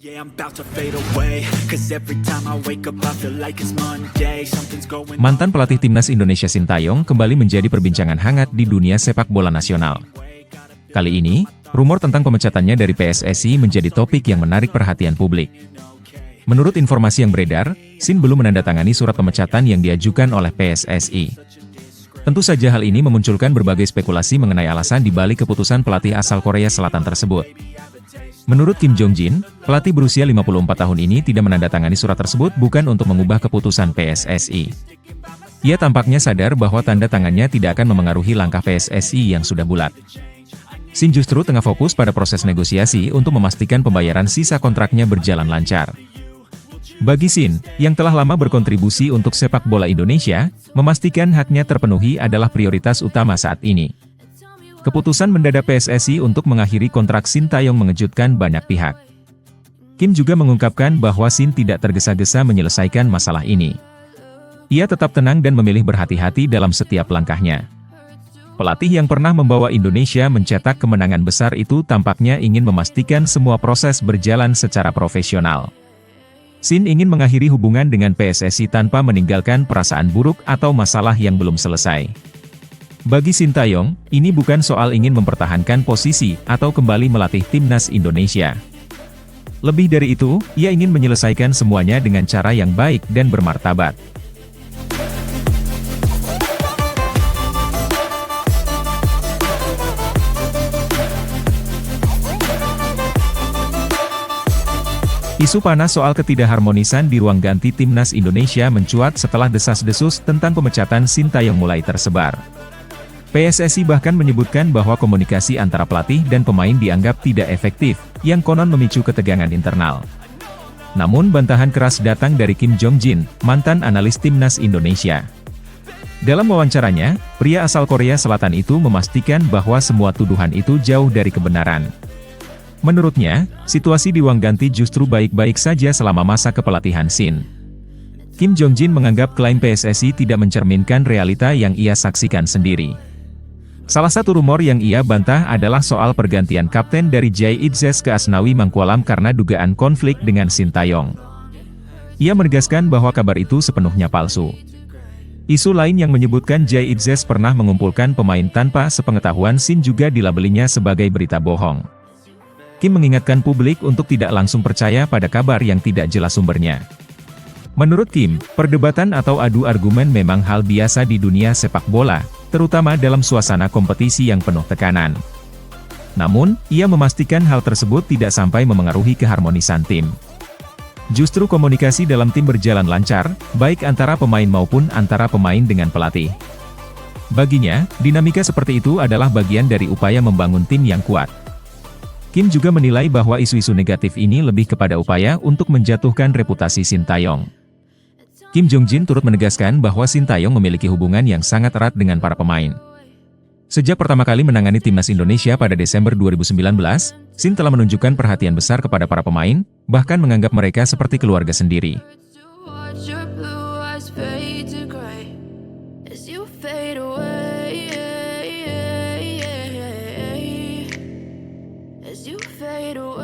Yeah, I'm about to fade away, 'cause every time I wake up I feel like it's Monday, something's going on. Mantan pelatih timnas Indonesia Sintayong kembali menjadi perbincangan hangat di dunia sepak bola nasional. Kali ini, rumor tentang pemecatannya dari PSSI menjadi topik yang menarik perhatian publik. Menurut informasi yang beredar, Sin belum menandatangani surat pemecatan yang diajukan oleh PSSI. Tentu saja hal ini memunculkan berbagai spekulasi mengenai alasan di balik keputusan pelatih asal Korea Selatan tersebut. Menurut Kim Jong-jin, pelatih berusia 54 tahun ini tidak menandatangani surat tersebut bukan untuk mengubah keputusan PSSI. Ia tampaknya sadar bahwa tanda tangannya tidak akan memengaruhi langkah PSSI yang sudah bulat. Sin justru tengah fokus pada proses negosiasi untuk memastikan pembayaran sisa kontraknya berjalan lancar. Bagi Sin, yang telah lama berkontribusi untuk sepak bola Indonesia, memastikan haknya terpenuhi adalah prioritas utama saat ini. Keputusan mendadak PSSI untuk mengakhiri kontrak Sintayong mengejutkan banyak pihak. Kim juga mengungkapkan bahwa Sin tidak tergesa-gesa menyelesaikan masalah ini. Ia tetap tenang dan memilih berhati-hati dalam setiap langkahnya. Pelatih yang pernah membawa Indonesia mencetak kemenangan besar itu tampaknya ingin memastikan semua proses berjalan secara profesional. Sin ingin mengakhiri hubungan dengan PSSI tanpa meninggalkan perasaan buruk atau masalah yang belum selesai. Bagi Sintayong, ini bukan soal ingin mempertahankan posisi atau kembali melatih timnas Indonesia. Lebih dari itu, ia ingin menyelesaikan semuanya dengan cara yang baik dan bermartabat. Isu panas soal ketidakharmonisan di ruang ganti timnas Indonesia mencuat setelah desas-desus tentang pemecatan Sintayong mulai tersebar. PSSI bahkan menyebutkan bahwa komunikasi antara pelatih dan pemain dianggap tidak efektif, yang konon memicu ketegangan internal. Namun bantahan keras datang dari Kim Jong-jin, mantan analis timnas Indonesia. Dalam wawancaranya, pria asal Korea Selatan itu memastikan bahwa semua tuduhan itu jauh dari kebenaran. Menurutnya, situasi di ruang ganti justru baik-baik saja selama masa kepelatihan Sin. Kim Jong-jin menganggap klaim PSSI tidak mencerminkan realita yang ia saksikan sendiri. Salah satu rumor yang ia bantah adalah soal pergantian kapten dari Jay Itzes ke Asnawi Mangkualam karena dugaan konflik dengan Sintayong. Ia menegaskan bahwa kabar itu sepenuhnya palsu. Isu lain yang menyebutkan Jay Itzes pernah mengumpulkan pemain tanpa sepengetahuan Sin juga dilabelinya sebagai berita bohong. Kim mengingatkan publik untuk tidak langsung percaya pada kabar yang tidak jelas sumbernya. Menurut Kim, perdebatan atau adu argumen memang hal biasa di dunia sepak bola, terutama dalam suasana kompetisi yang penuh tekanan. Namun, ia memastikan hal tersebut tidak sampai memengaruhi keharmonisan tim. Justru komunikasi dalam tim berjalan lancar, baik antara pemain maupun antara pemain dengan pelatih. Baginya, dinamika seperti itu adalah bagian dari upaya membangun tim yang kuat. Kim juga menilai bahwa isu-isu negatif ini lebih kepada upaya untuk menjatuhkan reputasi Sintayong. Kim Jong-jin turut menegaskan bahwa Sintayong memiliki hubungan yang sangat erat dengan para pemain. Sejak pertama kali menangani timnas Indonesia pada Desember 2019, Sin telah menunjukkan perhatian besar kepada para pemain, bahkan menganggap mereka seperti keluarga sendiri.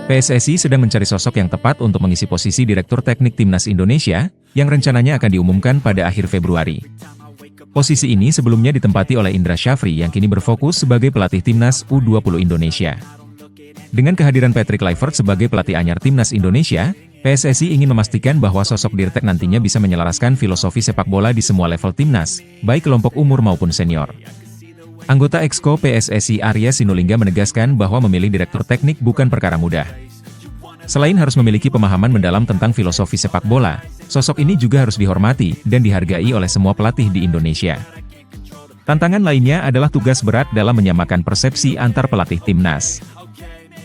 PSSI sedang mencari sosok yang tepat untuk mengisi posisi Direktur Teknik Timnas Indonesia, yang rencananya akan diumumkan pada akhir Februari. Posisi ini sebelumnya ditempati oleh Indra Syafri yang kini berfokus sebagai pelatih Timnas U20 Indonesia. Dengan kehadiran Patrick Kluivert sebagai pelatih anyar Timnas Indonesia, PSSI ingin memastikan bahwa sosok Dirtek nantinya bisa menyelaraskan filosofi sepak bola di semua level Timnas, baik kelompok umur maupun senior. Anggota Exco PSSI Arya Sinulinga menegaskan bahwa memilih direktur teknik bukan perkara mudah. Selain harus memiliki pemahaman mendalam tentang filosofi sepak bola, sosok ini juga harus dihormati dan dihargai oleh semua pelatih di Indonesia. Tantangan lainnya adalah tugas berat dalam menyamakan persepsi antar pelatih timnas.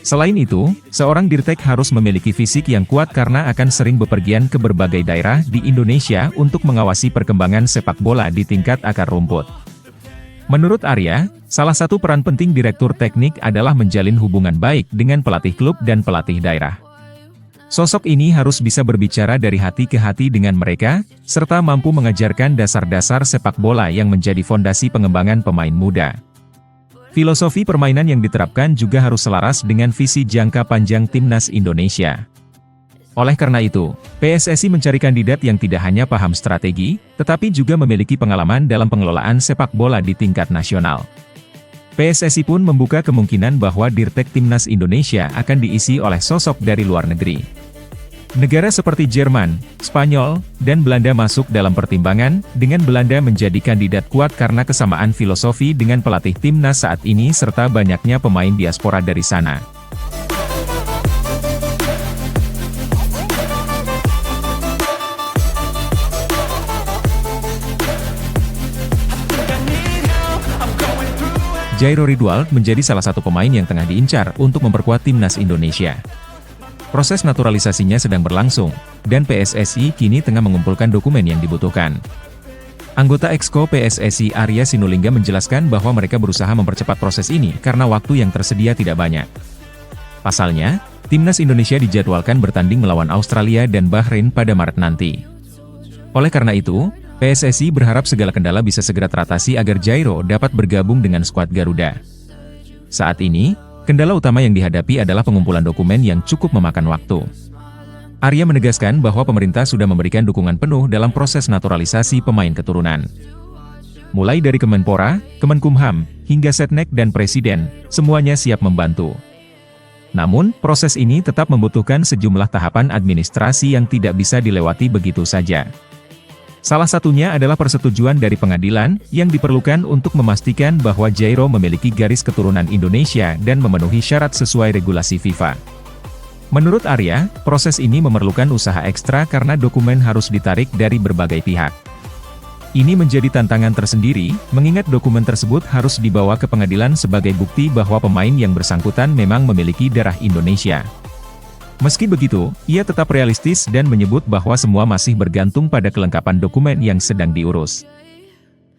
Selain itu, seorang dirtek harus memiliki fisik yang kuat karena akan sering bepergian ke berbagai daerah di Indonesia untuk mengawasi perkembangan sepak bola di tingkat akar rumput. Menurut Arya, salah satu peran penting direktur teknik adalah menjalin hubungan baik dengan pelatih klub dan pelatih daerah. Sosok ini harus bisa berbicara dari hati ke hati dengan mereka, serta mampu mengajarkan dasar-dasar sepak bola yang menjadi fondasi pengembangan pemain muda. Filosofi permainan yang diterapkan juga harus selaras dengan visi jangka panjang Timnas Indonesia. Oleh karena itu, PSSI mencari kandidat yang tidak hanya paham strategi, tetapi juga memiliki pengalaman dalam pengelolaan sepak bola di tingkat nasional. PSSI pun membuka kemungkinan bahwa Dirtek Timnas Indonesia akan diisi oleh sosok dari luar negeri. Negara seperti Jerman, Spanyol, dan Belanda masuk dalam pertimbangan, dengan Belanda menjadi kandidat kuat karena kesamaan filosofi dengan pelatih timnas saat ini serta banyaknya pemain diaspora dari sana. Jairo Ridwald menjadi salah satu pemain yang tengah diincar untuk memperkuat timnas Indonesia. Proses naturalisasinya sedang berlangsung, dan PSSI kini tengah mengumpulkan dokumen yang dibutuhkan. Anggota Exco PSSI Arya Sinulinga menjelaskan bahwa mereka berusaha mempercepat proses ini karena waktu yang tersedia tidak banyak. Pasalnya, timnas Indonesia dijadwalkan bertanding melawan Australia dan Bahrain pada Maret nanti. Oleh karena itu, PSSI berharap segala kendala bisa segera teratasi agar Jairo dapat bergabung dengan skuad Garuda. Saat ini, kendala utama yang dihadapi adalah pengumpulan dokumen yang cukup memakan waktu. Arya menegaskan bahwa pemerintah sudah memberikan dukungan penuh dalam proses naturalisasi pemain keturunan. Mulai dari Kemenpora, Kemenkumham, hingga Setnek dan Presiden, semuanya siap membantu. Namun, proses ini tetap membutuhkan sejumlah tahapan administrasi yang tidak bisa dilewati begitu saja. Salah satunya adalah persetujuan dari pengadilan, yang diperlukan untuk memastikan bahwa Jairo memiliki garis keturunan Indonesia dan memenuhi syarat sesuai regulasi FIFA. Menurut Arya, proses ini memerlukan usaha ekstra karena dokumen harus ditarik dari berbagai pihak. Ini menjadi tantangan tersendiri, mengingat dokumen tersebut harus dibawa ke pengadilan sebagai bukti bahwa pemain yang bersangkutan memang memiliki darah Indonesia. Meski begitu, ia tetap realistis dan menyebut bahwa semua masih bergantung pada kelengkapan dokumen yang sedang diurus.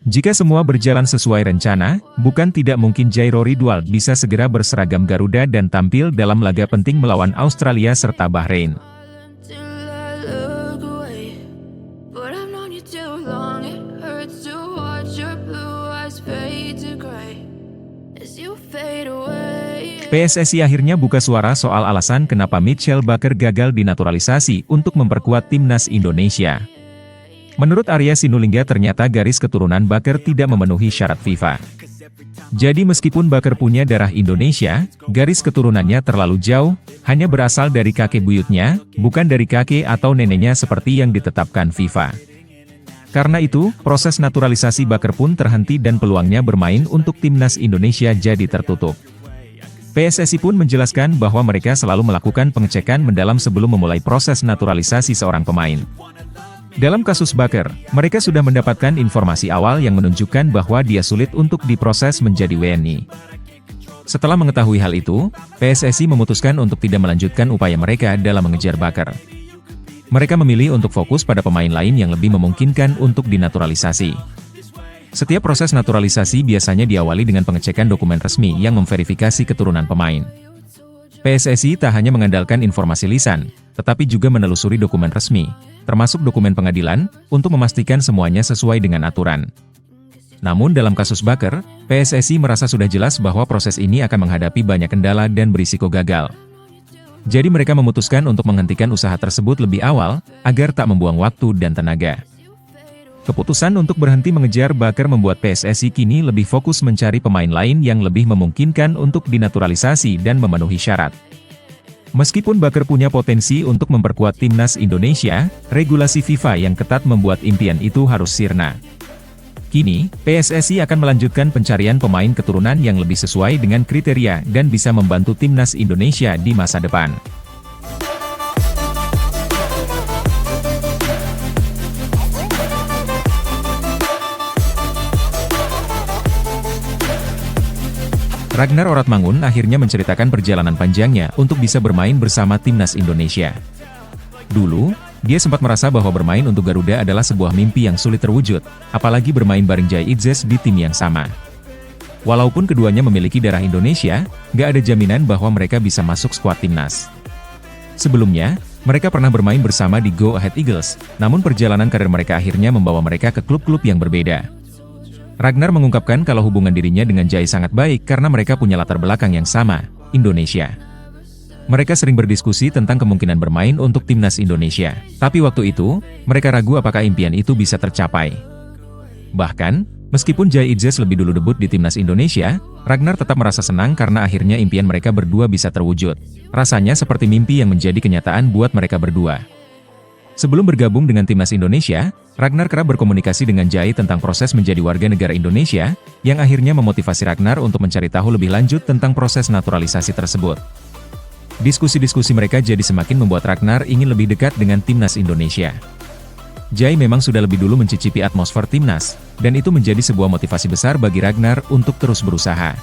Jika semua berjalan sesuai rencana, bukan tidak mungkin Jairo Ridwald bisa segera berseragam Garuda dan tampil dalam laga penting melawan Australia serta Bahrain. PSSI akhirnya buka suara soal alasan kenapa Mitchell Baker gagal dinaturalisasi untuk memperkuat timnas Indonesia. Menurut Arya Sinulinga ternyata garis keturunan Baker tidak memenuhi syarat FIFA. Jadi meskipun Baker punya darah Indonesia, garis keturunannya terlalu jauh, hanya berasal dari kakek buyutnya, bukan dari kakek atau neneknya seperti yang ditetapkan FIFA. Karena itu, proses naturalisasi Baker pun terhenti dan peluangnya bermain untuk timnas Indonesia jadi tertutup. PSSI pun menjelaskan bahwa mereka selalu melakukan pengecekan mendalam sebelum memulai proses naturalisasi seorang pemain. Dalam kasus Baker, mereka sudah mendapatkan informasi awal yang menunjukkan bahwa dia sulit untuk diproses menjadi WNI. Setelah mengetahui hal itu, PSSI memutuskan untuk tidak melanjutkan upaya mereka dalam mengejar Baker. Mereka memilih untuk fokus pada pemain lain yang lebih memungkinkan untuk dinaturalisasi. Setiap proses naturalisasi biasanya diawali dengan pengecekan dokumen resmi yang memverifikasi keturunan pemain. PSSI tak hanya mengandalkan informasi lisan, tetapi juga menelusuri dokumen resmi, termasuk dokumen pengadilan, untuk memastikan semuanya sesuai dengan aturan. Namun dalam kasus Baker, PSSI merasa sudah jelas bahwa proses ini akan menghadapi banyak kendala dan berisiko gagal. Jadi mereka memutuskan untuk menghentikan usaha tersebut lebih awal, agar tak membuang waktu dan tenaga. Keputusan untuk berhenti mengejar Baker membuat PSSI kini lebih fokus mencari pemain lain yang lebih memungkinkan untuk dinaturalisasi dan memenuhi syarat. Meskipun Baker punya potensi untuk memperkuat timnas Indonesia, regulasi FIFA yang ketat membuat impian itu harus sirna. Kini, PSSI akan melanjutkan pencarian pemain keturunan yang lebih sesuai dengan kriteria dan bisa membantu timnas Indonesia di masa depan. Ragnar Oratmangun akhirnya menceritakan perjalanan panjangnya untuk bisa bermain bersama timnas Indonesia. Dulu, dia sempat merasa bahwa bermain untuk Garuda adalah sebuah mimpi yang sulit terwujud, apalagi bermain bareng Jai Idzes di tim yang sama. Walaupun keduanya memiliki darah Indonesia, gak ada jaminan bahwa mereka bisa masuk skuad timnas. Sebelumnya, mereka pernah bermain bersama di Go Ahead Eagles, namun perjalanan karir mereka akhirnya membawa mereka ke klub-klub yang berbeda. Ragnar mengungkapkan kalau hubungan dirinya dengan Jai sangat baik karena mereka punya latar belakang yang sama, Indonesia. Mereka sering berdiskusi tentang kemungkinan bermain untuk timnas Indonesia. Tapi waktu itu, mereka ragu apakah impian itu bisa tercapai. Bahkan, meskipun Jai Idzes lebih dulu debut di timnas Indonesia, Ragnar tetap merasa senang karena akhirnya impian mereka berdua bisa terwujud. Rasanya seperti mimpi yang menjadi kenyataan buat mereka berdua. Sebelum bergabung dengan timnas Indonesia, Ragnar kerap berkomunikasi dengan Jai tentang proses menjadi warga negara Indonesia, yang akhirnya memotivasi Ragnar untuk mencari tahu lebih lanjut tentang proses naturalisasi tersebut. Diskusi-diskusi mereka jadi semakin membuat Ragnar ingin lebih dekat dengan timnas Indonesia. Jai memang sudah lebih dulu mencicipi atmosfer timnas, dan itu menjadi sebuah motivasi besar bagi Ragnar untuk terus berusaha.